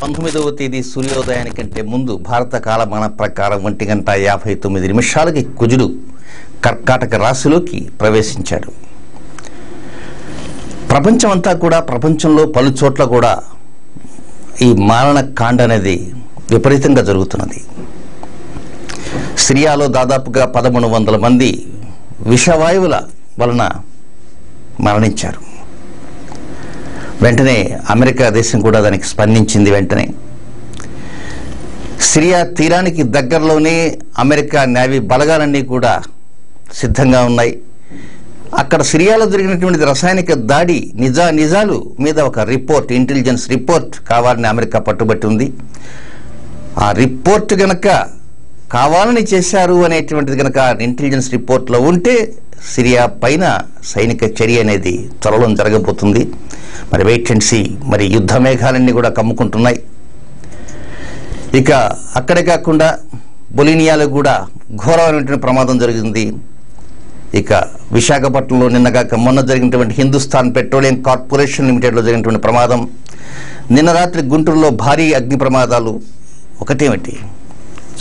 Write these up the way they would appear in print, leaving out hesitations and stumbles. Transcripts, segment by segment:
19వ తేదీ సూర్యోదయానికంటే ముందు భారత కాలమాన ప్రకారం 1:59 కుజుడు కర్కాటక రాశిలోకి ప్రవేశించాడు. ప్రపంచమంతా కూడా, ప్రపంచంలో పలు చోట్ల కూడా ఈ మారణ కాండ అనేది విపరీతంగా జరుగుతున్నది. సిరియాలో దాదాపుగా 1100 మంది విషవాయువుల వలన మరణించారు. వెంటనే అమెరికా దేశం కూడా దానికి స్పందించింది. వెంటనే సిరియా తీరానికి దగ్గరలోనే అమెరికా నేవీ బలగాలన్నీ కూడా సిద్ధంగా ఉన్నాయి. అక్కడ సిరియాలో జరిగినటువంటి రసాయనిక దాడి నిజాలు మీద ఒక రిపోర్ట్, ఇంటెలిజెన్స్ రిపోర్ట్ కావాలని అమెరికా పట్టుబట్టి ఉంది. ఆ రిపోర్ట్ గనక కావాలని చేశారు అనేటువంటిది కనుక ఇంటెలిజెన్స్ రిపోర్ట్లో ఉంటే సిరియా పైన సైనిక చర్య అనేది త్వరలో జరగబోతుంది. మరి వెయిట్ అండ్ సీ. మరి యుద్ధ మేఘాలన్నీ కూడా కమ్ముకుంటున్నాయి. ఇక అక్కడే కాకుండా బొలీనియాలో కూడా ఘోరమైనటువంటి ప్రమాదం జరిగింది. ఇక విశాఖపట్నంలో నిన్నగాక మొన్న జరిగినటువంటి హిందుస్థాన్ పెట్రోలియం కార్పొరేషన్ లిమిటెడ్లో జరిగినటువంటి ప్రమాదం, నిన్న రాత్రి గుంటూరులో భారీ అగ్ని ప్రమాదాలు ఒకటేమిటి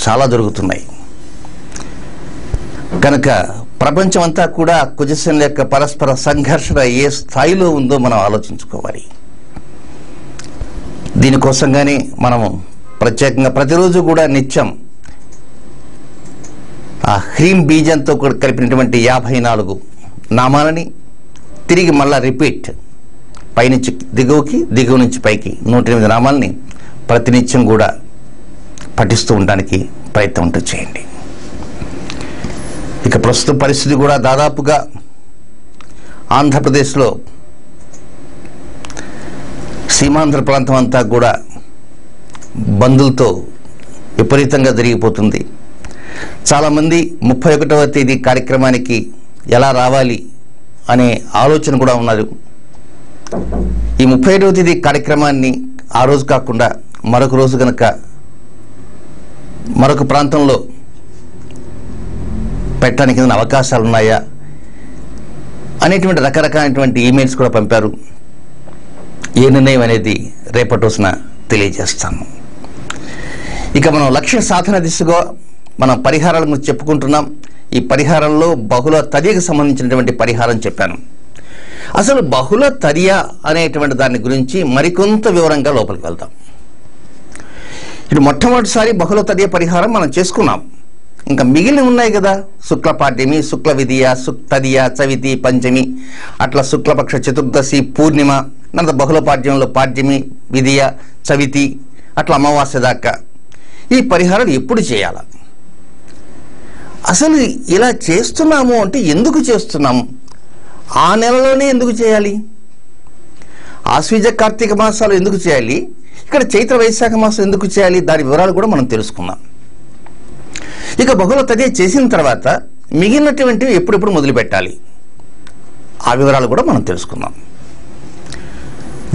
చాలా జరుగుతున్నాయి. కనుక ప్రపంచమంతా కూడా కుజశనుల యొక్క పరస్పర సంఘర్షణ ఏ స్థాయిలో ఉందో మనం ఆలోచించుకోవాలి. దీనికోసంగానే మనము ప్రత్యేకంగా ప్రతిరోజు కూడా నిత్యం ఆ హ్రీం బీజంతో కూడా కలిపినటువంటి 54 నామాలని తిరిగి మళ్ళా రిపీట్, పైనుంచి దిగువకి, దిగువ నుంచి పైకి 108 నామాలని ప్రతినిత్యం కూడా పఠిస్తూ ఉండడానికి ప్రయత్నం చేయండి. ఇక ప్రస్తుత పరిస్థితి కూడా దాదాపుగా ఆంధ్రప్రదేశ్లో సీమాంధ్ర ప్రాంతం అంతా కూడా బంధులతో విపరీతంగా జరిగిపోతుంది. చాలామంది 31వ తేదీ కార్యక్రమానికి ఎలా రావాలి అనే ఆలోచన కూడా ఉన్నారు. ఈ 31వ తేదీ కార్యక్రమాన్ని ఆ రోజు కాకుండా మరొక రోజు కనుక మరొక ప్రాంతంలో పెట్టడానికి ఏదైనా అవకాశాలు ఉన్నాయా అనేటువంటి రకరకాలైనటువంటి ఈమెయిల్స్ కూడా పంపారు. ఏ నిర్ణయం అనేది రేపటి రోజున తెలియజేస్తాము. ఇక మనం లక్ష్య సాధన దిశగా మనం పరిహారాల గురించి చెప్పుకుంటున్నాం. ఈ పరిహారంలో బహుళ తదియకు సంబంధించినటువంటి పరిహారం చెప్పాను. అసలు బహుళ తదియ అనేటువంటి దాని గురించి మరికొంత వివరంగా లోపలికి వెళ్దాం. ఇది మొట్టమొదటిసారి బహుళ తదియ పరిహారం మనం చేసుకున్నాం. ఇంకా మిగిలిన ఉన్నాయి కదా, శుక్ల పాడ్యమి, శుక్ల విధియ, తదియ, చవితి, పంచమి, అట్లా శుక్లపక్ష చతుర్దశి, పూర్ణిమ, తర్వాత బహుళ పాడ్యంలో పాడ్యమి, విధియ, చవితి, అట్లా అమావాస్య దాకా ఈ పరిహారాలు ఎప్పుడు చేయాలా? అసలు ఇలా చేస్తున్నాము అంటే ఎందుకు చేస్తున్నాము? ఆ నెలలోనే ఎందుకు చేయాలి? ఆశ్వీజ కార్తీక మాసాలు ఎందుకు చేయాలి? ఇక్కడ చైత్ర వైశాఖ మాసం ఎందుకు చేయాలి? దాని వివరాలు కూడా మనం తెలుసుకుందాం. ఇక బహుళ తదియ చేసిన తర్వాత మిగిలినటువంటివి ఎప్పుడెప్పుడు మొదలు పెట్టాలి, ఆ వివరాలు కూడా మనం తెలుసుకుందాం.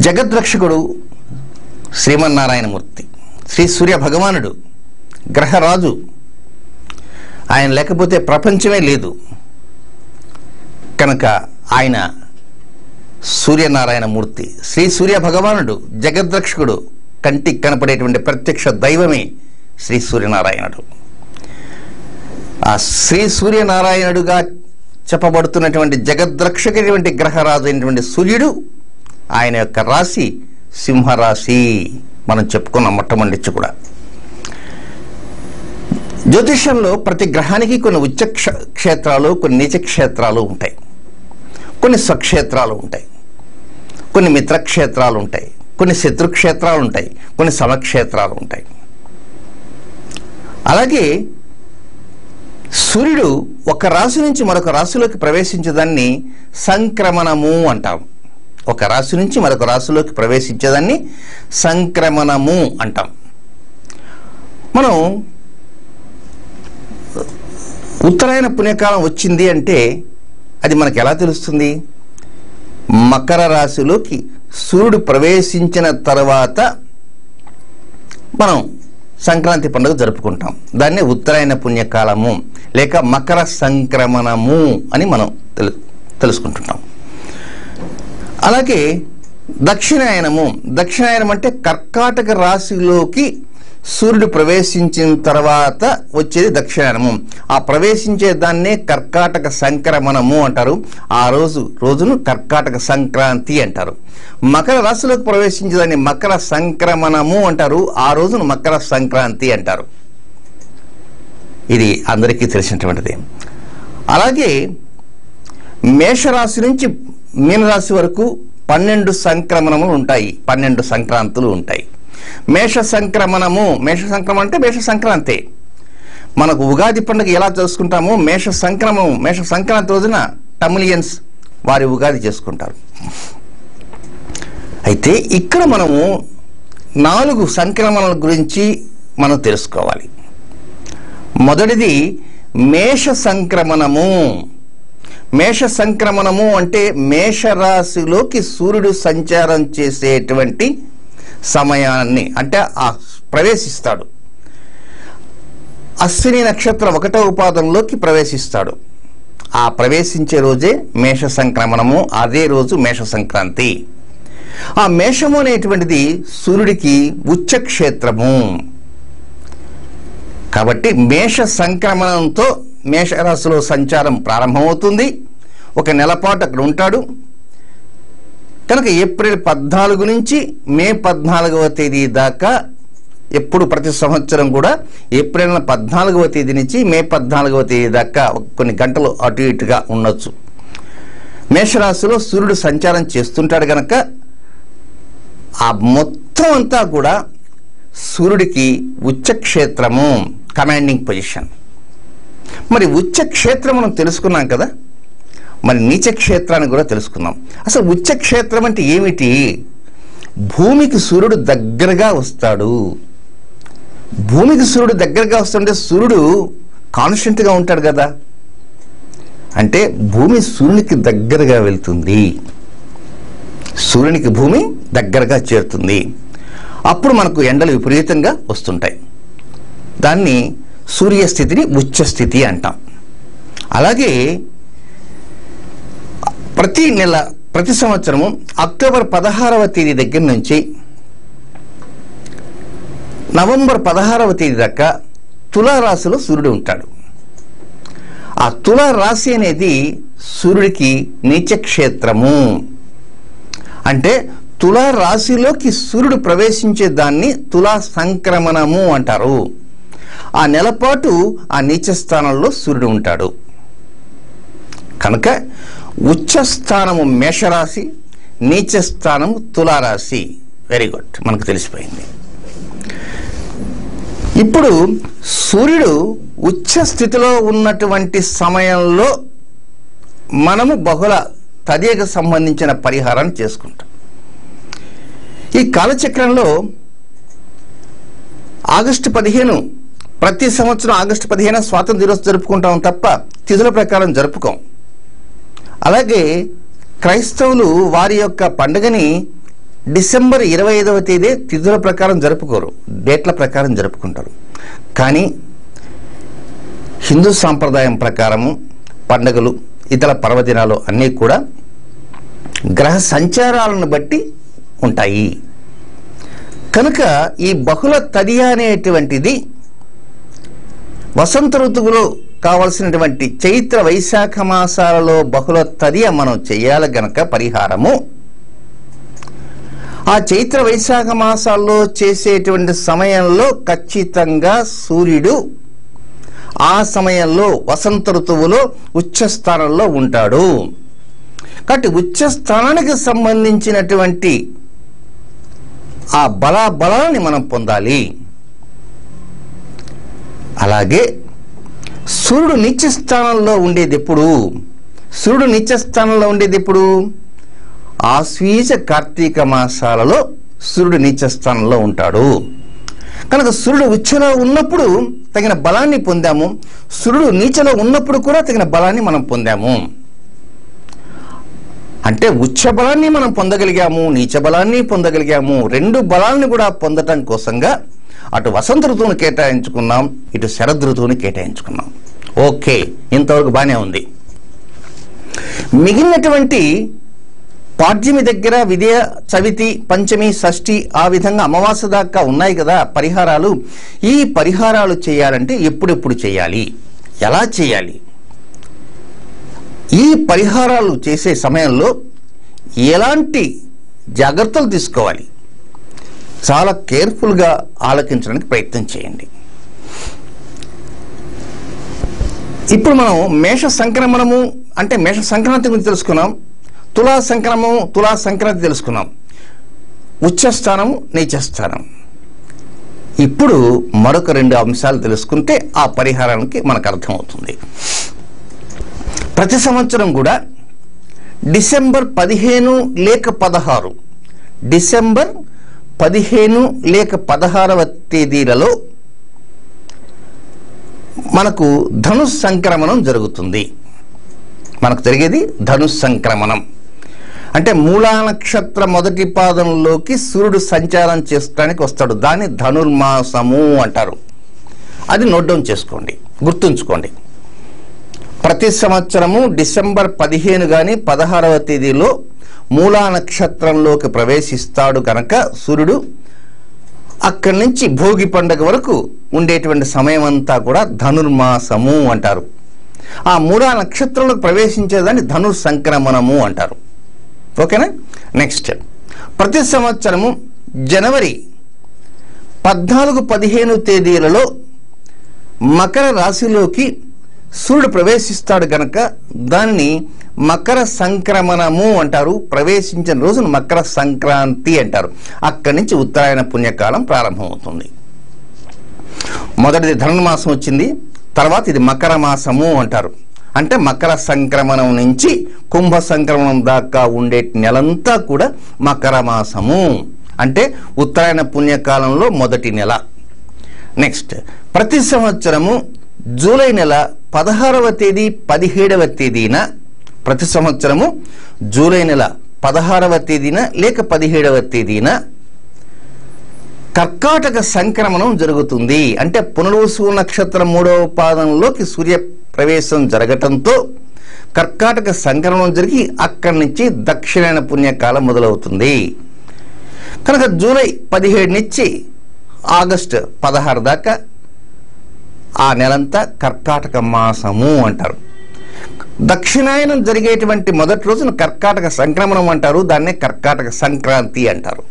జగద్రక్షకుడు శ్రీమన్నారాయణమూర్తి, శ్రీ సూర్య భగవానుడు, గ్రహరాజు. ఆయన లేకపోతే ప్రపంచమే లేదు. కనుక ఆయన సూర్యనారాయణమూర్తి, శ్రీ సూర్య భగవానుడు, జగద్రక్షకుడు, కంటికి కనపడేటువంటి ప్రత్యక్ష దైవమే శ్రీ సూర్యనారాయణుడు. ఆ శ్రీ సూర్యనారాయణుడుగా చెప్పబడుతున్నటువంటి జగద్రక్షకటువంటి గ్రహరాజు అయినటువంటి సూర్యుడు, ఆయన యొక్క రాశి సింహరాశి. మనం చెప్పుకున్నాం మొట్టమొదటి కూడా. జ్యోతిష్యంలో ప్రతి గ్రహానికి కొన్ని ఉచ్చ క్షేత్రాలు, కొన్ని నీచ క్షేత్రాలు ఉంటాయి, కొన్ని స్వక్షేత్రాలు ఉంటాయి, కొన్ని మిత్రక్షేత్రాలు ఉంటాయి, కొన్ని శత్రుక్షేత్రాలు ఉంటాయి, కొన్ని సమక్షేత్రాలు ఉంటాయి. అలాగే సూర్యుడు ఒక రాశి నుంచి మరొక రాశిలోకి ప్రవేశించేదాన్ని సంక్రమణము అంటాం. ఒక రాశి నుంచి మరొక రాశిలోకి ప్రవేశించేదాన్ని సంక్రమణము అంటాం. మనం ఉత్తరాయణ పుణ్యకాలం వచ్చింది అంటే అది మనకు ఎలా తెలుస్తుంది? మకర రాశిలోకి సూర్యుడు ప్రవేశించిన తర్వాత మనం సంక్రాంతి పండుగ జరుపుకుంటాం. దాన్ని ఉత్తరాయణ పుణ్యకాలము లేక మకర సంక్రమణము అని మనం తెలుసుకుంటున్నాం. అలాగే దక్షిణాయనము. దక్షిణాయనం అంటే కర్కాటక రాశిలోకి సూర్యుడు ప్రవేశించిన తర్వాత వచ్చేది దక్షిణాయనము. ఆ ప్రవేశించే దాన్నే కర్కాటక సంక్రమణము అంటారు. ఆ రోజును కర్కాటక సంక్రాంతి అంటారు. మకర రాశిలోకి ప్రవేశించేదాన్ని మకర సంక్రమణము అంటారు. ఆ రోజును మకర సంక్రాంతి అంటారు. ఇది అందరికీ తెలిసినటువంటిది. అలాగే మేషరాశి నుంచి మీనరాశి వరకు 12 సంక్రమణములు ఉంటాయి, 12 సంక్రాంతులు ఉంటాయి. మేష సంక్రమణము అంటే మేష సంక్రాంతి. మనకు ఉగాది పండుగ ఎలా చేసుకుంటామో మేష సంక్రాంతి రోజున తమిళియన్స్ వారి ఉగాది చేసుకుంటారు. అయితే ఇక్కడ మనము 4 సంక్రమణల గురించి మనం తెలుసుకోవాలి. మొదటిది మేష సంక్రమణము. మేష సంక్రమణము అంటే మేషరాశిలోకి సూర్యుడు సంచారం చేసేటువంటి సమయాన్ని అంటే ప్రవేశిస్తాడు. అశ్విని నక్షత్రం 1వ పాదంలోకి ప్రవేశిస్తాడు. ఆ ప్రవేశించే రోజే మేష సంక్రమణము, అదే రోజు మేష సంక్రాంతి. ఆ మేషము అనేటువంటిది సూర్యుడికి ఉచ్చక్షేత్రము. కాబట్టి మేష సంక్రమణంతో మేషరాశిలో సంచారం ప్రారంభమవుతుంది. ఒక నెలపాటు అక్కడ ఉంటాడు. కనుక ఏప్రిల్ 14 నుంచి మే 14వ తేదీ దాకా ఎప్పుడు ప్రతి సంవత్సరం కూడా ఏప్రిల్ 14వ తేదీ నుంచి మే 14వ తేదీ దాకా కొన్ని గంటలు అటు ఇటుగా ఉండొచ్చు. మేషరాశిలో సూర్యుడు సంచారం చేస్తుంటాడు కనుక ఆ మొత్తం అంతా కూడా సూర్యుడికి ఉచ్చక్షేత్రము, కమాండింగ్ పొజిషన్. మరి ఉచ్చక్షేత్రం మనం తెలుసుకున్నాం కదా, మరి నీచక్షేత్రాన్ని కూడా తెలుసుకుందాం. అసలు ఉచ్చక్షేత్రం అంటే ఏమిటి? భూమికి సూర్యుడు దగ్గరగా వస్తాడు. భూమికి సూర్యుడు దగ్గరగా వస్తుంటే సూర్యుడు కాన్స్టెంట్గా ఉంటాడు కదా, అంటే భూమి సూర్యునికి దగ్గరగా వెళ్తుంది, సూర్యునికి భూమి దగ్గరగా చేరుతుంది. అప్పుడు మనకు ఎండలు విపరీతంగా వస్తుంటాయి. దాన్ని సూర్యస్థితిని ఉచ్చస్థితి అంటాం. అలాగే ప్రతి సంవత్సరము అక్టోబర్ 16వ తేదీ దగ్గర నుంచి నవంబర్ 16వ తేదీ దాకా తులారాశిలో సూర్యుడు ఉంటాడు. ఆ తులారాశి అనేది సూర్యుడికి నీచక్షేత్రము. అంటే తులారాశిలోకి సూర్యుడు ప్రవేశించే దాన్ని తులా సంక్రమణము అంటారు. ఆ నెలపాటు ఆ నీచ స్థానంలో సూర్యుడు ఉంటాడు. కనుక ఉచ్చస్థానము మేషరాశి, నీచ స్థానము తులారాశి. వెరీ గుడ్, మనకు తెలిసిపోయింది. ఇప్పుడు సూర్యుడు ఉచ్చ స్థితిలో ఉన్నటువంటి సమయంలో మనము బహుళ తదియకు సంబంధించిన పరిహారాన్ని చేసుకుంటాం. ఈ కాలచక్రంలో ఆగస్టు 15 ప్రతి సంవత్సరం ఆగస్టు 15 స్వాతంత్ర దినోత్సవం జరుపుకుంటాం తప్ప తిథుల ప్రకారం జరుపుకోం. అలాగే క్రైస్తవులు వారి యొక్క పండుగని డిసెంబర్ 25వ తేదీ తిథుల ప్రకారం జరుపుకోరు, డేట్ల ప్రకారం జరుపుకుంటారు. కానీ హిందూ సాంప్రదాయం ప్రకారము పండుగలు, ఇతర పర్వదినాలు అన్నీ కూడా గ్రహ సంచారాలను బట్టి ఉంటాయి. కనుక ఈ బహుళ తదియ అనేటువంటిది వసంత ఋతువులో కావలసినటువంటి చైత్ర వైశాఖ మాసాలలో బహుళ తదియ మనం చేయాలి గనక పరిహారము ఆ చైత్ర వైశాఖ మాసాల్లో చేసేటువంటి సమయంలో ఖచ్చితంగా సూర్యుడు ఆ సమయంలో వసంత ఋతువులో ఉచ్చస్థానంలో ఉంటాడు. కాబట్టి ఉచ్చస్థానానికి సంబంధించినటువంటి ఆ బలాన్ని మనం పొందాలి. అలాగే సూర్యుడు నీచస్థానంలో ఉండేది ఎప్పుడు? సూర్యుడు నీచస్థానంలో ఉండేది ఎప్పుడు? ఆశ్వీజ కార్తీక మాసాలలో సూర్యుడు నీచస్థానంలో ఉంటాడు. కనుక సూర్యుడు ఉచ్చలో ఉన్నప్పుడు తగిన బలాన్ని పొందాము, సూర్యుడు నీచలో ఉన్నప్పుడు కూడా తగిన బలాన్ని మనం పొందాము. అంటే ఉచ్చ బలాన్ని మనం పొందగలిగాము, నీచ బలాన్ని పొందగలిగాము. రెండు బలాన్ని కూడా పొందటం కోసంగా అటు వసంత ఋతువును కేటాయించుకున్నాం, ఇటు శరద్ ఋతువుని కేటాయించుకున్నాం. ఓకే, ఇంతవరకు బాగానే ఉంది. మిగిలినటువంటి పాడ్యమి దగ్గర విజయ చవితి పంచమి షష్ఠి ఆ విధంగా అమావాస్య దాకా ఉన్నాయి కదా పరిహారాలు. ఈ పరిహారాలు చేయాలంటే ఎప్పుడెప్పుడు చేయాలి, ఎలా చేయాలి, ఈ పరిహారాలు చేసే సమయంలో ఎలాంటి జాగ్రత్తలు తీసుకోవాలి, చాలా కేర్ఫుల్గా ఆలోచించడానికి ప్రయత్నం చేయండి. ఇప్పుడు మనం మేష సంక్రమణము అంటే మేష సంక్రాంతి గురించి తెలుసుకున్నాం, తులా సంక్రమణము తులా సంక్రాంతి తెలుసుకున్నాం, ఉచ్చస్థానము నీచస్థానం. ఇప్పుడు మరొక 2 అంశాలు తెలుసుకుంటే ఆ పరిహారానికి మనకు అర్థమవుతుంది. ప్రతి సంవత్సరం కూడా డిసెంబర్ 15 లేక 16 డిసెంబర్ 15 లేక 16వ తేదీలలో మనకు ధనుస్ సంక్రమణం జరుగుతుంది. మనకు జరిగేది ధనుస్ సంక్రమణం అంటే మూలా నక్షత్ర మొదటి పాదంలోకి సూర్యుడు సంచారం చేసుకోవడానికి వస్తాడు. దాన్ని ధనుర్మాసము అంటారు. అది నోట్ డౌన్ చేసుకోండి, గుర్తుంచుకోండి. ప్రతి సంవత్సరము డిసెంబర్ 15 కానీ 16వ తేదీలో మూలా నక్షత్రంలోకి ప్రవేశిస్తాడు కనుక సూర్యుడు అక్కడి నుంచి భోగి పండుగ వరకు ఉండేటువంటి సమయం అంతా కూడా ధనుర్మాసము అంటారు. ఆ మూలా నక్షత్రంలోకి ప్రవేశించేదాన్ని ధనుర్ సంక్రమణము అంటారు. ఓకేనా? నెక్స్ట్, ప్రతి సంవత్సరము జనవరి 14-15 తేదీలలో మకర రాశిలోకి సూర్యుడు ప్రవేశిస్తాడు కనుక దాన్ని మకర సంక్రమణము అంటారు. ప్రవేశించిన రోజును మకర సంక్రాంతి అంటారు. అక్కడి నుంచి ఉత్తరాయణ పుణ్యకాలం ప్రారంభమవుతుంది. మొదటిది ధనుర్మాసం వచ్చింది, తర్వాత ఇది మకర మాసము అంటారు. అంటే మకర సంక్రమణం నుంచి కుంభ సంక్రమణం దాకా ఉండే నెలంతా కూడా మకర మాసము అంటే ఉత్తరాయణ పుణ్యకాలంలో మొదటి నెల. నెక్స్ట్, ప్రతి సంవత్సరము జూలై నెల 16వ తేదీ 17వ తేదీన ప్రతి సంవత్సరము జూలై నెల 16వ తేదీన లేక 17వ తేదీన కర్కాటక సంక్రమణం జరుగుతుంది. అంటే పునర్వసు నక్షత్రం 3వ పాదంలోకి సూర్య ప్రవేశం జరగటంతో కర్కాటక సంక్రమణం జరిగి అక్కడి నుంచి దక్షిణాయన పుణ్యకాలం మొదలవుతుంది. కనుక జూలై 17 నుంచి ఆగస్టు 16 దాకా ఆ నెలంతా కర్కాటక మాసము అంటారు. దక్షిణాయనం జరిగేటువంటి మొదటి రోజున కర్కాటక సంక్రమణం అంటారు. దాన్నే కర్కాటక సంక్రాంతి అంటారు.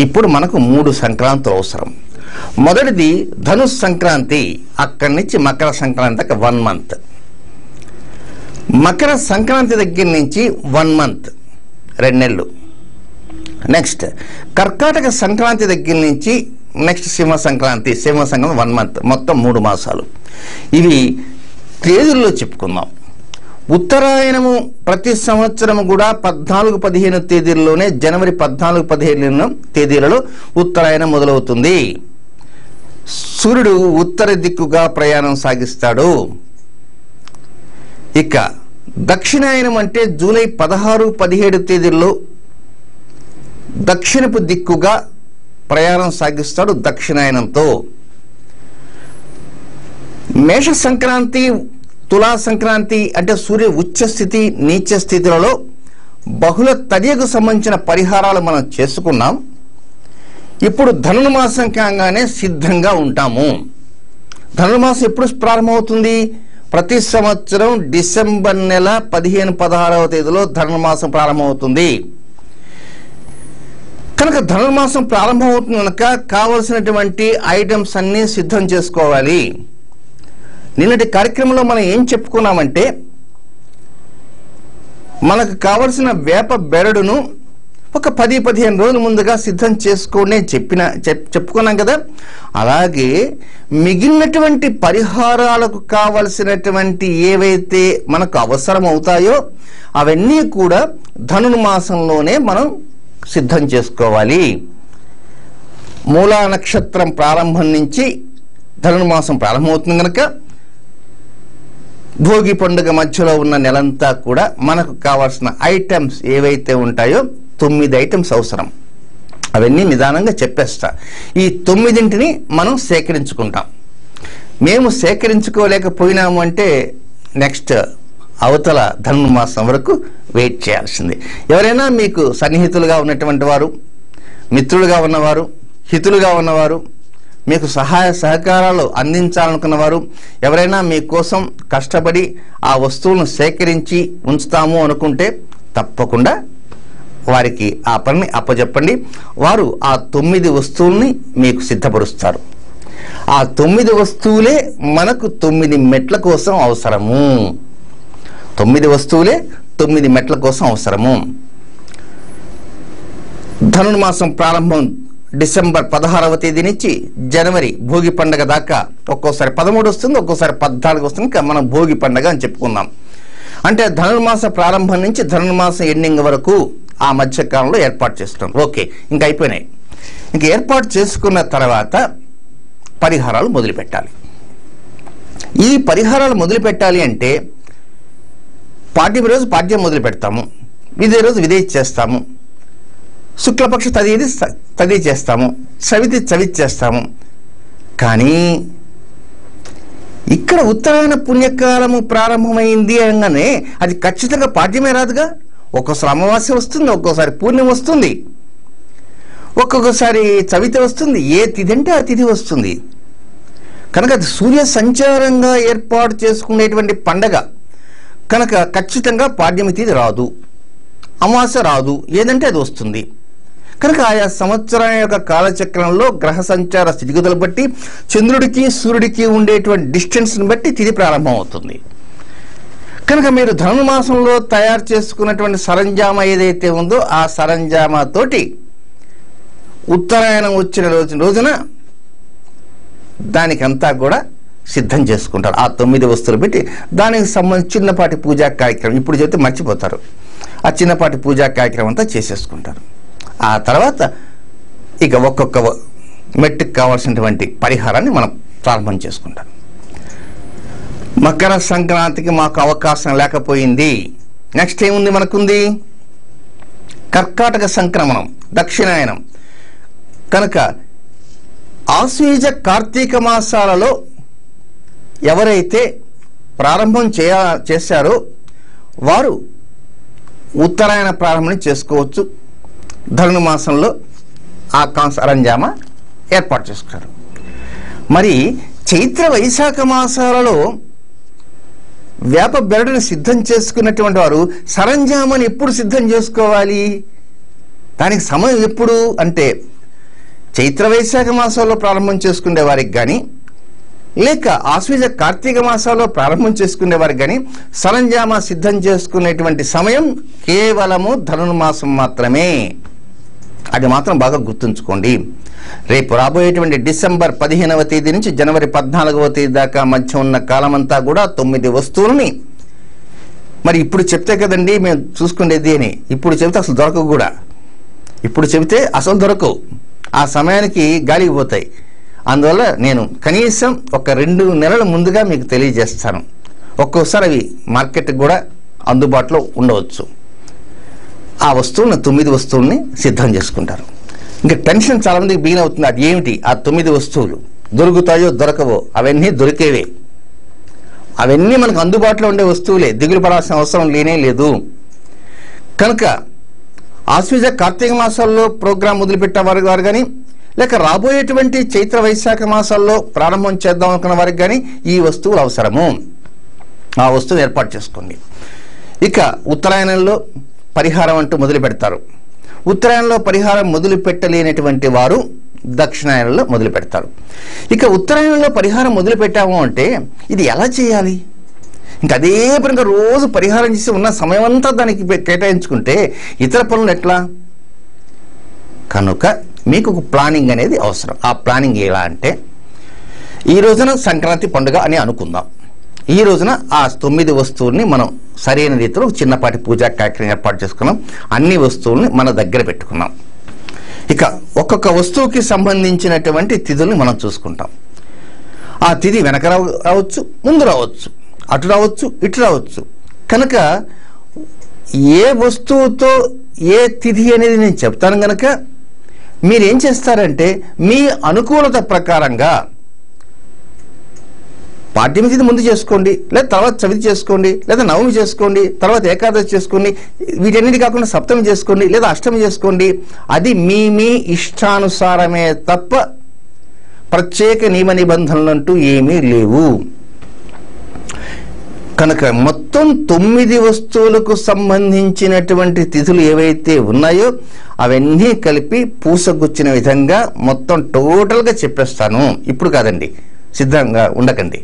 ఇప్పుడు మనకు 3 సంక్రాంతులు అవసరం. మొదటిది ధనుస్ సంక్రాంతి, అక్కడి నుంచి మకర సంక్రాంతి దాకా 1 మంత్. మకర సంక్రాంతి దగ్గర నుంచి 1 మంత్ 2 నెలలు. నెక్స్ట్ కర్కాటక సంక్రాంతి దగ్గర నుంచి నెక్స్ట్ సింహ సంక్రాంతి 1 మంత్, మొత్తం 3 మాసాలు. ఇవి తేదీల్లో చెప్పుకుందాం. ఉత్తరాయణము ప్రతి సంవత్సరం కూడా 14-15 తేదీల్లోనే జనవరి 14-15 తేదీలలో ఉత్తరాయణం మొదలవుతుంది. సూర్యుడు ఉత్తర దిక్కుగా ప్రయాణం సాగిస్తాడు. ఇక దక్షిణాయనం అంటే జూలై 16-17 తేదీల్లో దక్షిణపు దిక్కుగా ప్రయాణం సాగిస్తాడు దక్షిణాయనంతో. మేష సంక్రాంతి తులా సంక్రాంతి అంటే సూర్య ఉచ్చ స్థితి నీచ స్థితులలో బహుళ తదియకు సంబంధించిన పరిహారాలు మనం చేసుకున్నాం. ఇప్పుడు ధనుర్మాసం కాగానే సిద్ధంగా ఉంటాము. ధనుర్మాసం ఎప్పుడు ప్రారంభమవుతుంది? ప్రతి సంవత్సరం డిసెంబర్ నెల 15-16వ తేదీలో ధనుర్మాసం ప్రారంభమవుతుంది. కనుక ధనుర్మాసం ప్రారంభమవుతుంది కనుక కావలసినటువంటి ఐటమ్స్ అన్నీ సిద్ధం చేసుకోవాలి. నిన్నటి కార్యక్రమంలో మనం ఏం చెప్పుకున్నామంటే మనకు కావలసిన వేప బెరడును ఒక 10-15 రోజుల ముందుగా సిద్ధం చేసుకోండి చెప్పుకున్నాం కదా. అలాగే మిగిలినటువంటి పరిహారాలకు కావలసినటువంటి ఏవైతే మనకు అవసరం అవుతాయో అవన్నీ కూడా ధనుర్మాసంలోనే మనం సిద్ధం చేసుకోవాలి. మూలా నక్షత్రం ప్రారంభం నుంచి ధనుర్మాసం ప్రారంభమవుతుంది కనుక భోగి పండుగ మధ్యలో ఉన్న నెలంతా కూడా మనకు కావాల్సిన ఐటమ్స్ ఏవైతే ఉంటాయో 9 ఐటమ్స్ అవసరం. అవన్నీ నిదానంగా చెప్పేస్తా. ఈ 9ంటిని మనం సేకరించుకుంటాం. మేము సేకరించుకోలేకపోయినాము అంటే నెక్స్ట్ అవతల ధనుర్మాసం వరకు వెయిట్ చేయాల్సిందే. ఎవరైనా మీకు సన్నిహితులుగా ఉన్నటువంటి వారు, మిత్రులుగా ఉన్నవారు, హితులుగా ఉన్నవారు, మీకు సహాయ సహకారాలు అందించాలనుకున్నవారు, ఎవరైనా మీకోసం కష్టపడి ఆ వస్తువులను సేకరించి ఉంచుతాము అనుకుంటే తప్పకుండా వారికి ఆ పనిని అప్పచెప్పండి. వారు ఆ 9 వస్తువుల్ని మీకు సిద్ధపరుస్తారు. ఆ 9 వస్తువులే మనకు 9 మెట్ల కోసం అవసరము. 9 వస్తువులే 9 మెట్ల కోసం అవసరము. ధనుర్మాసం ప్రారంభం డిసెంబర్ 16వ తేదీ నుంచి జనవరి భోగి పండుగ దాకా ఒక్కోసారి 13 వస్తుంది, ఒక్కోసారి 14 వస్తుంది. ఇంకా మనం భోగి పండుగ అని చెప్పుకుందాం. అంటే ధనుర్మాస ప్రారంభం నుంచి ధనుర్మాసం ఎండింగ్ వరకు ఆ మధ్యకాలంలో ఏర్పాటు చేస్తాం. ఓకే, ఇంకా అయిపోయినాయి. ఇంక ఏర్పాటు చేసుకున్న తర్వాత పరిహారాలు మొదలు పెట్టాలి. ఈ పరిహారాలు మొదలు పెట్టాలి అంటే పాడ్యమి రోజు పాడ్యం మొదలు పెడతాము, విదే రోజు విదే చేస్తాము, శుక్లపక్ష తది చేస్తాము, చవితి చేస్తాము. కానీ ఇక్కడ ఉత్తరాయణ పుణ్యకాలము ప్రారంభమైంది అనగానే అది ఖచ్చితంగా పాడ్యమే రాదుగా. ఒక్కోసారి అమావాస్య వస్తుంది, ఒక్కోసారి పూర్ణిమ వస్తుంది, ఒక్కొక్కసారి చవితి వస్తుంది. ఏ తిథి అంటే ఆ తిథి వస్తుంది. కనుక అది సూర్య సంచారంగా ఏర్పాటు చేసుకునేటువంటి పండగ కనుక ఖచ్చితంగా పాడ్యమి తిథి రాదు, అమావాస్య రాదు, ఏదంటే అది వస్తుంది. కనుక ఆయా సంవత్సరం యొక్క కాలచక్రంలో గ్రహ సంచార స్థితిగతులు బట్టి చంద్రుడికి సూర్యుడికి ఉండేటువంటి డిస్టెన్స్ని బట్టి తిథి ప్రారంభం అవుతుంది. కనుక మీరు ధనుర్మాసంలో తయారు చేసుకున్నటువంటి సరంజామా ఏదైతే ఉందో ఆ సరంజామా తోటి ఉత్తరాయణం వచ్చిన రోజున దానికంతా కూడా సిద్ధం చేసుకుంటారు. ఆ 9 వస్తువులు పెట్టి దానికి సంబంధించి చిన్నపాటి పూజా కార్యక్రమం, ఇప్పుడు చెప్తే మర్చిపోతారు, ఆ చిన్నపాటి పూజా కార్యక్రమం అంతా చేసేసుకుంటారు. ఆ తర్వాత ఇక ఒక్కొక్క మెట్టుకు కావాల్సినటువంటి పరిహారాన్ని మనం ప్రారంభం చేసుకుంటాం. మకర సంక్రాంతికి మాకు అవకాశం లేకపోయింది. నెక్స్ట్ ఏముంది మనకుంది? కర్కాటక సంక్రమణం, దక్షిణాయనం. కనుక ఆశ్వీజ కార్తీక మాసాలలో ఎవరైతే ప్రారంభం చేశారో వారు ఉత్తరాయణ ప్రారంభం చేసుకోవచ్చు. ధనుర్మాసంలో ఆ సరంజామా ఏర్పాటు చేసుకున్నారు. మరి చైత్ర వైశాఖ మాసాలలో వేప బెరడుని సిద్ధం చేసుకున్నటువంటి వారు సరంజామాని ఎప్పుడు సిద్ధం చేసుకోవాలి? దానికి సమయం ఎప్పుడు అంటే చైత్ర వైశాఖ మాసాల్లో ప్రారంభం చేసుకునే వారికి కానీ, లేక ఆశ్వీజ కార్తీక మాసాల్లో ప్రారంభం చేసుకునే వారికి కానీ సరంజామా సిద్ధం చేసుకునేటువంటి సమయం కేవలము ధనుర్మాసం మాత్రమే. అది మాత్రం బాగా గుర్తుంచుకోండి. రేపు రాబోయేటువంటి డిసెంబర్ 15వ తేదీ నుంచి జనవరి 14వ తేదీ దాకా మధ్య ఉన్న కాలమంతా కూడా 9 వస్తువులని మరి ఇప్పుడు చెప్తే కదండి మేము చూసుకునేది అని. ఇప్పుడు చెబితే అసలు దొరకవు కూడా. ఇప్పుడు చెబితే అసలు దొరకవు, ఆ సమయానికి గాలికి పోతాయి. అందువల్ల నేను కనీసం ఒక 2 నెలల ముందుగా మీకు తెలియజేస్తాను. ఒక్కోసారి అవి మార్కెట్కి కూడా అందుబాటులో ఉండవచ్చు. ఆ వస్తువులను 9 వస్తువుల్ని సిద్ధం చేసుకుంటారు. ఇంకా టెన్షన్ చాలా మందికి బిగిన్ అవుతుంది. అది ఏమిటి? ఆ 9 వస్తువులు దొరుకుతాయో దొరకవో? అవన్నీ దొరికేవే, అవన్నీ మనకు అందుబాటులో ఉండే వస్తువులే, దిగులు పడాల్సిన అవసరం లేనే లేదు. కనుక ఆశ్వీజ కార్తీక మాసాల్లో ప్రోగ్రాం మొదలుపెట్టేవారు వారు కానీ, లేక రాబోయేటువంటి చైత్ర వైశాఖ మాసాల్లో ప్రారంభం చేద్దాం అనుకున్న వారికి కానీ ఈ వస్తువులు అవసరము. ఆ వస్తువు ఏర్పాటు చేసుకోండి. ఇక ఉత్తరాయణంలో పరిహారం అంటూ మొదలు పెడతారు. ఉత్తరాయణంలో పరిహారం మొదలు పెట్టలేనటువంటి వారు దక్షిణాయనంలో మొదలు పెడతారు. ఇక ఉత్తరాయణంలో పరిహారం మొదలు పెట్టాము అంటే ఇది ఎలా చేయాలి? ఇంకా అదే పరంగా రోజు పరిహారం చేసి ఉన్న సమయం అంతా దానికి కేటాయించుకుంటే ఇతర పనులు ఎట్లా? కనుక మీకు ఒక ప్లానింగ్ అనేది అవసరం. ఆ ప్లానింగ్ ఎలా అంటే ఈ రోజున సంక్రాంతి పండుగ అని అనుకుందాం. ఈ రోజున ఆ 9 వస్తువుల్ని మనం సరైన రీతిలో చిన్నపాటి పూజా కార్యక్రమం ఏర్పాటు చేసుకున్నాం. అన్ని వస్తువుల్ని మన దగ్గర పెట్టుకున్నాం. ఇక ఒక్కొక్క వస్తువుకి సంబంధించినటువంటి తిథుల్ని మనం చూసుకుంటాం. ఆ తిథి వెనక రావచ్చు, ముందు రావచ్చు, అటు రావచ్చు, ఇటు రావచ్చు. కనుక ఏ వస్తువుతో ఏ తిథి అనేది నేను చెప్తాను. కనుక మీరేం చేస్తారంటే మీ అనుకూలత ప్రకారంగా పాడ్యమి తిథి ముందు చేసుకోండి, లేదా తర్వాత చవితి చేసుకోండి, లేదా నవమి చేసుకోండి, తర్వాత ఏకాదశి చేసుకోండి, వీటన్నిటి కాకుండా సప్తమి చేసుకోండి, లేదా అష్టమి చేసుకోండి. అది మీ మీ ఇష్టానుసారమే తప్ప ప్రత్యేక నియమ నిబంధనలు అంటూ ఏమీ లేవు. కనుక మొత్తం 9 వస్తువులకు సంబంధించినటువంటి తిథులు ఏవైతే ఉన్నాయో అవన్నీ కలిపి పూసగుచ్చిన విధంగా మొత్తం టోటల్గా చెప్పేస్తాను. ఇప్పుడు కాదండి, సిద్ధంగా ఉండకండి.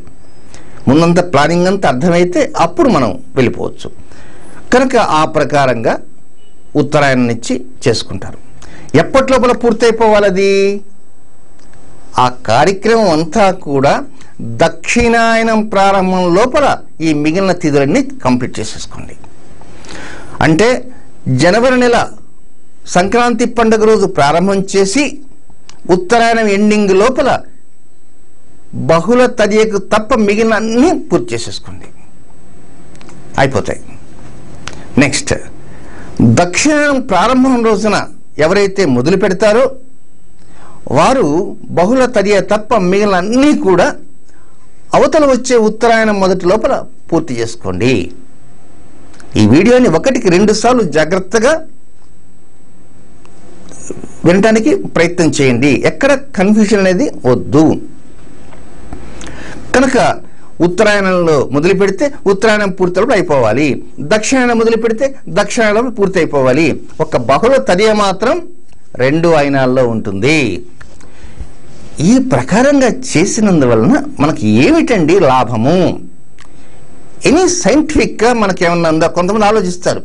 ముందంతా ప్లానింగ్ అంతా అర్థమైతే అప్పుడు మనం వెళ్ళిపోవచ్చు. కనుక ఆ ప్రకారంగా ఉత్తరాయణం నుంచి చేసుకుంటారు. ఎప్పటిలోపల పూర్తయిపోవాలది? ఆ కార్యక్రమం అంతా కూడా దక్షిణాయనం ప్రారంభం లోపల ఈ మిగిలిన తిథులన్నీ కంప్లీట్ చేసేసుకోండి. అంటే జనవరి నెల సంక్రాంతి పండుగ రోజు ప్రారంభం చేసి ఉత్తరాయణం ఎండింగ్ లోపల బహుళ తదియకు తప్ప మిగిలిన అన్నీ పూర్తి చేసేసుకోండి, అయిపోతాయి. నెక్స్ట్, దక్షిణాయనం ప్రారంభం రోజున ఎవరైతే మొదలు పెడతారో వారు బహుళ తదియ తప్ప మిగిలిన అన్నీ కూడా అవతల వచ్చే ఉత్తరాయణం మొదటి లోపల పూర్తి చేసుకోండి. ఈ వీడియోని 1కి 2 సార్లు జాగ్రత్తగా వినటానికి ప్రయత్నం చేయండి. ఎక్కడ కన్ఫ్యూజన్ అనేది వద్దు. కనుక ఉత్తరాయణంలో మొదలు పెడితే ఉత్తరాయణం పూర్తి అయిపోవాలి, దక్షిణాయనం మొదలు పెడితే దక్షిణాయనం పూర్తి అయిపోవాలి. ఒక బహుళ తదియ మాత్రం 2 అయినాల్లో ఉంటుంది. ఈ ప్రకారంగా చేసినందువలన మనకి ఏమిటండి లాభము? ఎనీ సైంటిఫిక్గా మనకేమన్నా ఉందా? కొంతమంది ఆలోచిస్తారు,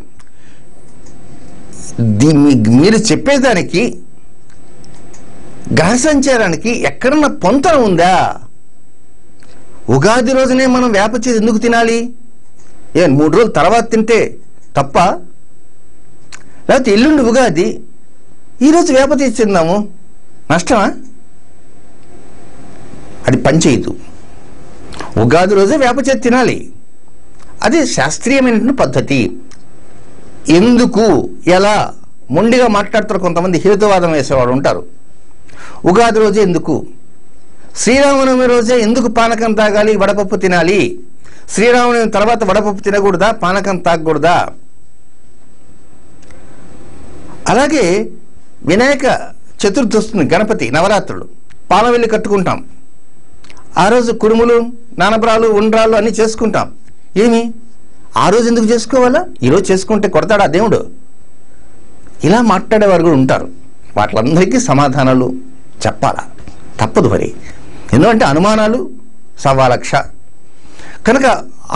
మీరు చెప్పేదానికి గ్రహ సంచారానికి ఎక్కడన్నా పొంతన ఉందా? ఉగాది రోజునే మనం వేప చేసి ఎందుకు తినాలి? 3 రోజుల తర్వాత తింటే తప్ప? లేకపోతే ఎల్లుండి ఉగాది, ఈరోజు వేప చేసి తిందాము, నష్టమా? అది పనిచేయదు. ఉగాది రోజే వేప చేసి తినాలి, అది శాస్త్రీయమైనటువంటి పద్ధతి. ఎందుకు, ఎలా మొండిగా మాట్లాడతారు కొంతమంది, హేతువాదం వేసేవాడు ఉంటారు. ఉగాది రోజే ఎందుకు? శ్రీరామనవమి రోజే ఎందుకు పానకం తాగాలి, వడపప్పు తినాలి? శ్రీరామనవమి తర్వాత వడపప్పు తినకూడదా, పానకం తాగకూడదా? అలాగే వినాయక చతుర్థి వస్తుంది, గణపతి నవరాత్రులు, పాలవెల్లి కట్టుకుంటాం. ఆ రోజు కుడుములు, నానబ్రాలు, ఉండ్రాలు అన్నీ చేసుకుంటాం. ఏమి ఆ రోజు ఎందుకు చేసుకోవాలా? ఈరోజు చేసుకుంటే కొడతాడా దేవుడు? ఇలా మాట్లాడేవారు కూడా ఉంటారు. వాటిలందరికీ సమాధానాలు చెప్పాలా, తప్పదు మరి. ఎందుకంటే అనుమానాలు 1,000,000. కనుక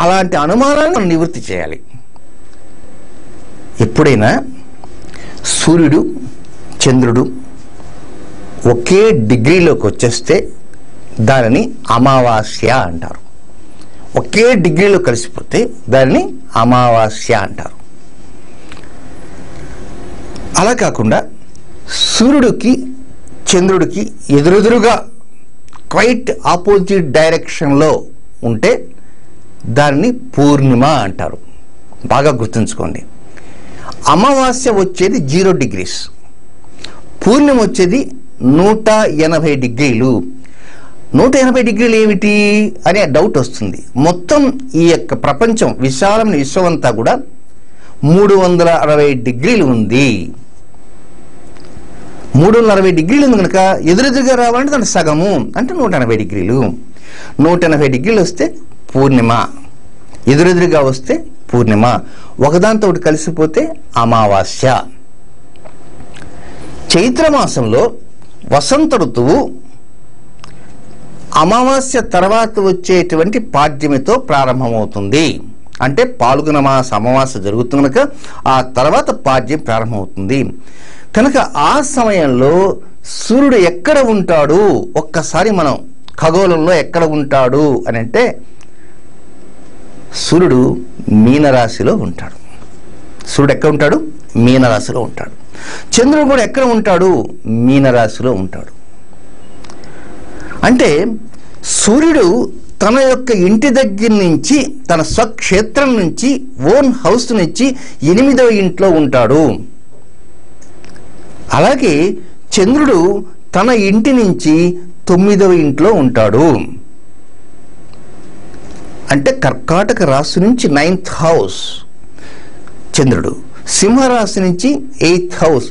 అలాంటి అనుమానాలను మనం నివృత్తి చేయాలి. ఎప్పుడైనా సూర్యుడు చంద్రుడు ఒకే డిగ్రీలోకి వచ్చేస్తే దానిని అమావాస్య అంటారు. ఒకే డిగ్రీలో కలిసిపోతే దానిని అమావాస్య అంటారు. అలా కాకుండా సూర్యుడికి చంద్రుడికి ఎదురెదురుగా క్వైట్ ఆపోజిట్ డైరెక్షన్లో ఉంటే దానిని పూర్ణిమ అంటారు. బాగా గుర్తుంచుకోండి. అమావాస్య వచ్చేది 0 degrees, పూర్ణిమ వచ్చేది 180 degrees. 180 degrees ఏమిటి అనే డౌట్ వస్తుంది. మొత్తం ఈ యొక్క ప్రపంచం, విశాలమైన విశ్వం అంతా కూడా 360 degrees ఉంది. 360 degrees ఉంది కనుక ఎదురెదురుగా రావాలంటే దాని సగము అంటే 180 degrees. 180 degrees వస్తే పూర్ణిమ, ఎదురెదురుగా వస్తే పూర్ణిమ, ఒకదాంతో ఒకటి కలిసిపోతే అమావాస్య. చైత్రమాసంలో వసంత ఋతువు అమావాస్య తర్వాత వచ్చేటువంటి పాడ్యమితో ప్రారంభమవుతుంది. అంటే పాల్గొన మాస అమావాస్య జరుగుతుంది కనుక ఆ తర్వాత పాడ్యం ప్రారంభమవుతుంది. కనుక ఆ సమయంలో సూర్యుడు ఎక్కడ ఉంటాడు, ఒక్కసారి మనం ఖగోళంలో ఎక్కడ ఉంటాడు అని అంటే సూర్యుడు మీనరాశిలో ఉంటాడు. సూర్యుడు ఎక్కడ ఉంటాడు? మీనరాశిలో ఉంటాడు. చంద్రుడు కూడా ఎక్కడ ఉంటాడు? మీనరాశిలో ఉంటాడు. అంటే సూర్యుడు తన యొక్క ఇంటి దగ్గర నుంచి, తన స్వక్షేత్రం నుంచి, ఓన్ హౌస్ నుంచి 8వ ఇంట్లో ఉంటాడు. అలాగే చంద్రుడు తన ఇంటి నుంచి 9వ ఇంట్లో ఉంటాడు. అంటే కర్కాటక రాశి నుంచి 9th హౌస్ చంద్రుడు, సింహరాశి నుంచి 8th హౌస్,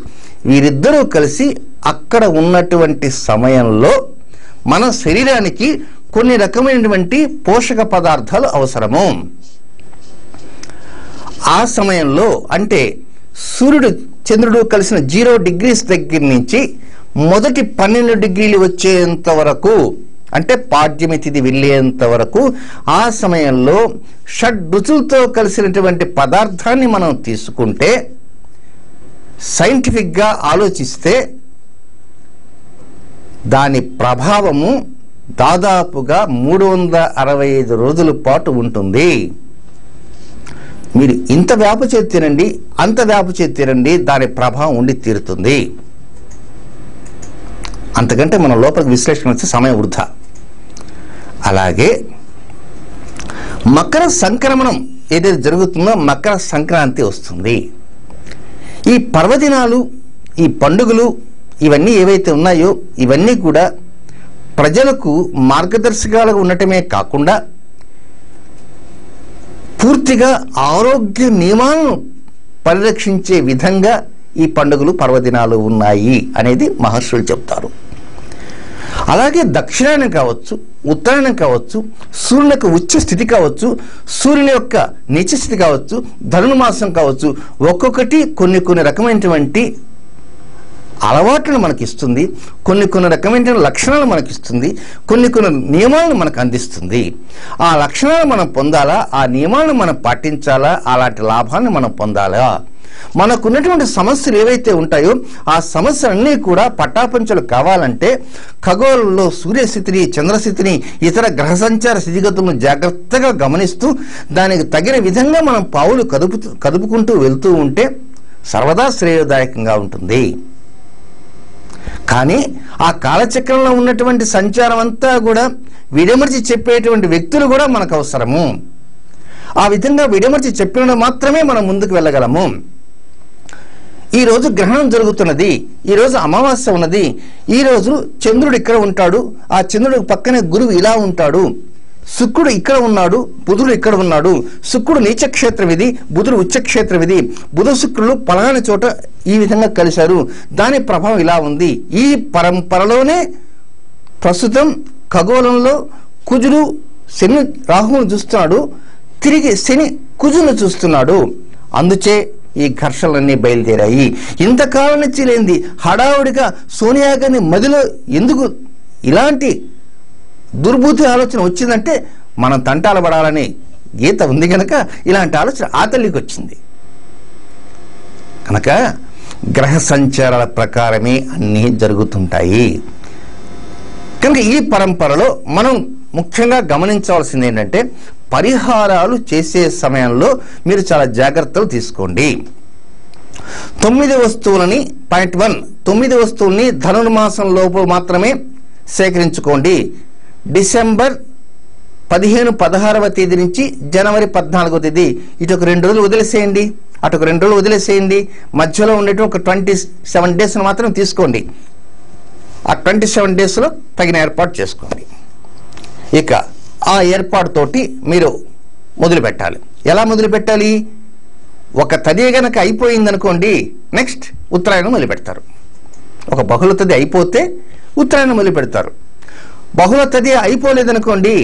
వీరిద్దరూ కలిసి అక్కడ ఉన్నటువంటి సమయంలో మన శరీరానికి కొన్ని రకమైనటువంటి పోషక పదార్థాలు అవసరము. ఆ సమయంలో అంటే సూర్యుడు చంద్రుడు కలిసిన 0 degrees దగ్గర నుంచి మొదటి 12 degrees వచ్చేంత వరకు, అంటే పాడ్యమి తిథి వెళ్ళేంత వరకు ఆ సమయంలో షడ్రుచులతో కలిసినటువంటి పదార్థాన్ని మనం తీసుకుంటే, సైంటిఫిక్గా ఆలోచిస్తే దాని ప్రభావము దాదాపుగా 365 రోజుల పాటు ఉంటుంది. మీరు ఇంత వేప చేతి తినండి, అంత వేప చేతి తినండి, దాని ప్రభావం ఉండి తీరుతుంది. అంతకంటే మన లోపలికి విశ్లేషణ వచ్చే సమయం వృధా. అలాగే మకర సంక్రమణం ఏదైతే జరుగుతుందో మకర సంక్రాంతి వస్తుంది. ఈ పర్వదినాలు, ఈ పండుగలు, ఇవన్నీ ఏవైతే ఉన్నాయో ఇవన్నీ కూడా ప్రజలకు మార్గదర్శకాలుగా ఉండటమే కాకుండా పూర్తిగా ఆరోగ్య నియమాలను పరిరక్షించే విధంగా ఈ పండుగలు పర్వదినాలు ఉన్నాయి అనేది మహర్షులు చెప్తారు. అలాగే దక్షిణాయనం కావచ్చు, ఉత్తరాయణం కావచ్చు, సూర్యుని యొక్క ఉచ్చ స్థితి కావచ్చు, సూర్యుని యొక్క నీచ స్థితి కావచ్చు, ధనుర్మాసం కావచ్చు, ఒక్కొక్కటి కొన్ని రకమైనటువంటి అలవాట్లను మనకిస్తుంది, కొన్ని రకమైన లక్షణాలు మనకిస్తుంది, కొన్ని నియమాలను మనకు అందిస్తుంది. ఆ లక్షణాలు మనం పొందాలా, ఆ నియమాలను మనం పాటించాలా, అలాంటి లాభాన్ని మనం పొందాలా. మనకున్నటువంటి సమస్యలు ఏవైతే ఉంటాయో ఆ సమస్యలన్నీ కూడా పట్టాపంచలు కావాలంటే ఖగోళంలో సూర్యస్థితిని, చంద్రస్థితిని, ఇతర గ్రహ సంచార స్థితిగతులను జాగ్రత్తగా గమనిస్తూ దానికి తగిన విధంగా మనం పావులు కదుపుకుంటూ వెళ్తూ ఉంటే సర్వదా శ్రేయోదాయకంగా ఉంటుంది. కానీ ఆ కాలచక్రంలో ఉన్నటువంటి సంచారం అంతా కూడా విడమర్చి చెప్పేటువంటి వ్యక్తులు కూడా మనకు అవసరము. ఆ విధంగా విడమర్చి చెప్పిన మాత్రమే మనం ముందుకు వెళ్ళగలము. ఈరోజు గ్రహణం జరుగుతున్నది, ఈరోజు అమావాస్య ఉన్నది, ఈరోజు చంద్రుడు ఇక్కడ ఉంటాడు, ఆ చంద్రుడికి పక్కనే గురువు ఇలా ఉంటాడు, శుక్రుడు ఇక్కడ ఉన్నాడు, బుధుడు ఇక్కడ ఉన్నాడు, శుక్రుడు నీచక్షేత్రం ఇది, బుధుడు ఉచ్చక్షేత్రం ఇది, బుధ శుక్రులు పలానా చోట ఈ విధంగా కలిశారు, దాని ప్రభావం ఇలా ఉంది. ఈ పరంపరలోనే ప్రస్తుతం ఖగోళంలో కుజుడు శని రాహువును చూస్తున్నాడు, తిరిగి శని కుజును చూస్తున్నాడు. అందుచే ఈ ఘర్షణలన్నీ బయలుదేరాయి. ఇంతకాలం నుంచి లేనిది హడావుడిగా సోనియా గాంధీ మదిలో ఎందుకు ఇలాంటి దుర్బుద్ధి ఆలోచన వచ్చిందంటే మనం తంటాలు పడాలని గీత ఉంది కనుక ఇలాంటి ఆలోచన ఆ తల్లికి వచ్చింది. కనుక గ్రహ సంచారాల ప్రకారమే అన్నీ జరుగుతుంటాయి. కనుక ఈ పరంపరలో మనం ముఖ్యంగా గమనించవలసింది ఏంటంటే పరిహారాలు చేసే సమయంలో మీరు చాలా జాగ్రత్తలు తీసుకోండి. 9 వస్తువులని పాయింట్ 1, 9 వస్తువుల్ని ధనుర్మాసం లోపు మాత్రమే సేకరించుకోండి. డిసెంబర్ 15, 16వ తేదీ నుంచి జనవరి 14వ తేదీ ఇటు ఒక 2 రోజులు వదిలేసేయండి, అటు ఒక 2 రోజులు వదిలేసేయండి. మధ్యలో ఉండేటి ఒక 27 days మాత్రం తీసుకోండి. ఆ 27 daysలో తగిన ఏర్పాటు చేసుకోండి. ఇక ఆ ఏర్పాటుతోటి మీరు మొదలు పెట్టాలి. ఎలా మొదలు పెట్టాలి? ఒక తది గనక అయిపోయిందనుకోండి, నెక్స్ట్ ఉత్తరాయణం మొదలు పెడతారు. ఒక బహుళ తది అయిపోతే ఉత్తరాయణం మొదలు పెడతారు. బహుళ తది అయిపోలేదనుకోండి,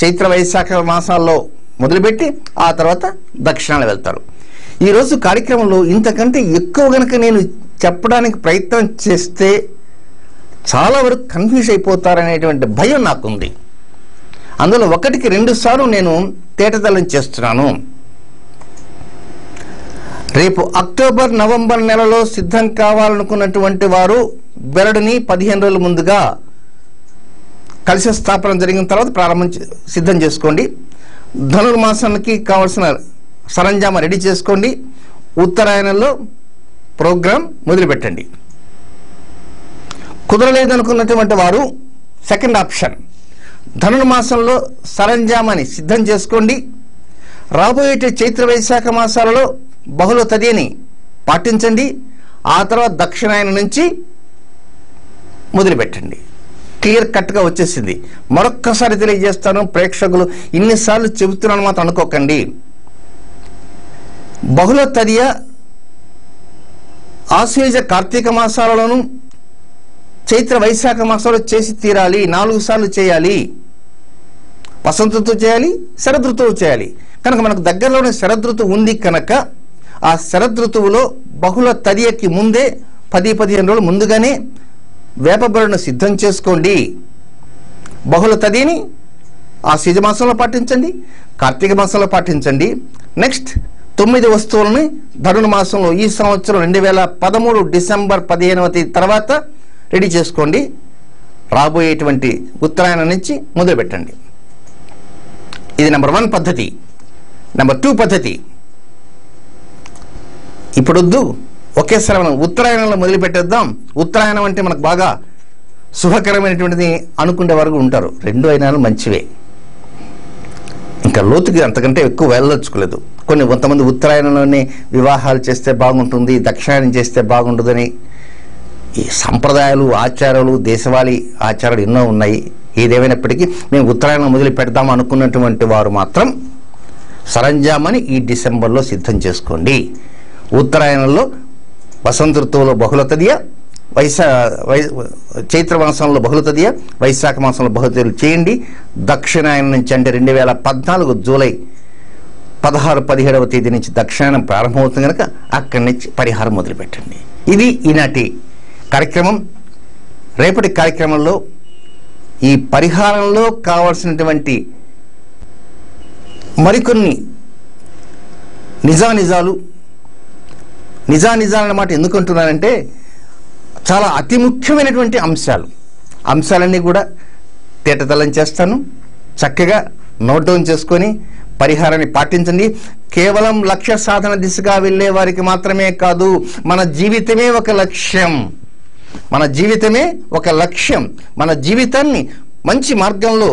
చైత్ర వైశాఖ మాసాల్లో మొదలుపెట్టి ఆ తర్వాత దక్షిణాలు వెళ్తారు. ఈరోజు కార్యక్రమంలో ఇంతకంటే ఎక్కువ గనక నేను చెప్పడానికి ప్రయత్నం చేస్తే చాలా వరకు కన్ఫ్యూజ్ అయిపోతారనేటువంటి భయం నాకుంది. అందులో 1కి 2 సార్లు నేను తేటతెల్లం చేస్తున్నాను. రేపు అక్టోబర్, నవంబర్ నెలలో సిద్ధం కావాలనుకున్నటువంటి వారు బెరడుని 15 రోజుల ముందుగా కలశ స్థాపన జరిగిన తర్వాత సిద్ధం చేసుకోండి. ధనుర్మాసానికి కావాల్సిన సరంజామా రెడీ చేసుకోండి. ఉత్తరాయణంలో ప్రోగ్రాం మొదలుపెట్టండి. కుదరలేదనుకున్నటువంటి వారు సెకండ్ ఆప్షన్, ధనుర్మాసంలో సరంజామాని సిద్ధం చేసుకోండి. రాబోయే చైత్ర వైశాఖ మాసాలలో బహుళ తదిని పాటించండి. ఆ తర్వాత దక్షిణాయనం నుంచి మొదలుపెట్టండి. క్లియర్ కట్గా వచ్చేసింది. మరొక్కసారి తెలియజేస్తాను, ప్రేక్షకులు ఇన్నిసార్లు చెబుతున్నాను మాత్రం అనుకోకండి. బహుళ తదియ ఆశ్వేజ కార్తీక మాసాలలోనూ చైత్ర వైశాఖ మాసాలు చేసి తీరాలి. 4 సార్లు చేయాలి. వసంత ఋతువు చేయాలి, శరదృతువు చేయాలి. కనుక మనకు దగ్గరలోనే శరదృతువు ఉంది కనుక ఆ శరదృతువులో బహుళ తదియకి ముందే 10-15 రోజులు ముందుగానే వేపబడును సిద్ధం చేసుకోండి. బహుళ తదిని ఆశ్వేజ మాసంలో పాటించండి, కార్తీక మాసంలో పాటించండి. నెక్స్ట్ 9 వస్తువులని ధనుర్ మాసంలో ఈ సంవత్సరం 2013 డిసెంబర్ 15వ తేదీ తర్వాత రెడీ చేసుకోండి. రాబోయేటువంటి ఉత్తరాయణం నుంచి మొదలు పెట్టండి. ఇది నెంబర్ 1 పద్ధతి. నెంబర్ 2 పద్ధతి, ఇప్పుడొద్దు, ఒకేసారి మనం ఉత్తరాయణంలో మొదలు పెట్టేద్దాం. ఉత్తరాయణం అంటే మనకు బాగా శుభకరమైనటువంటిది అనుకునే వరకు ఉంటారు. 2 అయినాలు మంచివే, ఇంకా లోతుకి అంతకంటే ఎక్కువ వెళ్ళదలుచుకోలేదు. కొంతమంది ఉత్తరాయణంలోనే వివాహాలు చేస్తే బాగుంటుంది, దక్షిణాయనం చేస్తే బాగుంటుందని ఈ సంప్రదాయాలు, ఆచారాలు, దేశవాళీ ఆచారాలు ఎన్నో ఉన్నాయి. ఏదేమైనప్పటికీ మేము ఉత్తరాయణం మొదలు పెడదాం అనుకున్నటువంటి వారు మాత్రం సరంజామని ఈ డిసెంబర్లో సిద్ధం చేసుకోండి. ఉత్తరాయణంలో వసంత ఋతువులో బహుళ తదియ, చైత్ర మాసంలో బహుళ తదియ, వైశాఖ మాసంలో బహుళ తదియలు చేయండి. దక్షిణాయనం నుంచి అంటే 2014 జూలై 16-17వ తేదీ నుంచి దక్షిణాయనం ప్రారంభమవుతుంది కనుక అక్కడి నుంచి పరిహారం మొదలుపెట్టండి. ఇది ఈనాటి కార్యక్రమం. రేపటి కార్యక్రమంలో ఈ పరిహారంలో కావాల్సినటువంటి మరికొన్ని నిజానిజాలు అన్నమాట ఎందుకు అంటున్నానంటే చాలా అతి ముఖ్యమైనటువంటి అంశాలన్నీ కూడా తేటతెల్లం చేస్తాను. చక్కగా నోట్ డౌన్ చేసుకొని పరిహారాన్ని పాటించండి. కేవలం లక్ష్య సాధన దిశగా వెళ్ళే వారికి మాత్రమే కాదు, మన జీవితమే ఒక లక్ష్యం. మన జీవితాన్ని మంచి మార్గంలో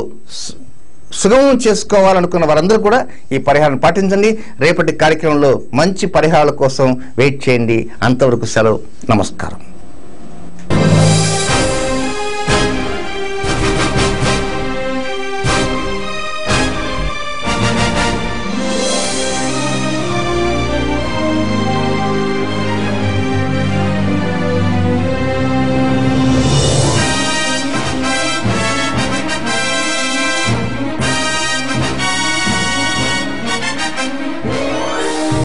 సుగమం చేసుకోవాలనుకున్న వారందరూ కూడా ఈ పరిహారాన్ని పాటించండి. రేపటి కార్యక్రమంలో మంచి పరిహారాల కోసం వెయిట్ చేయండి. అంతవరకు సెలవు. నమస్కారం.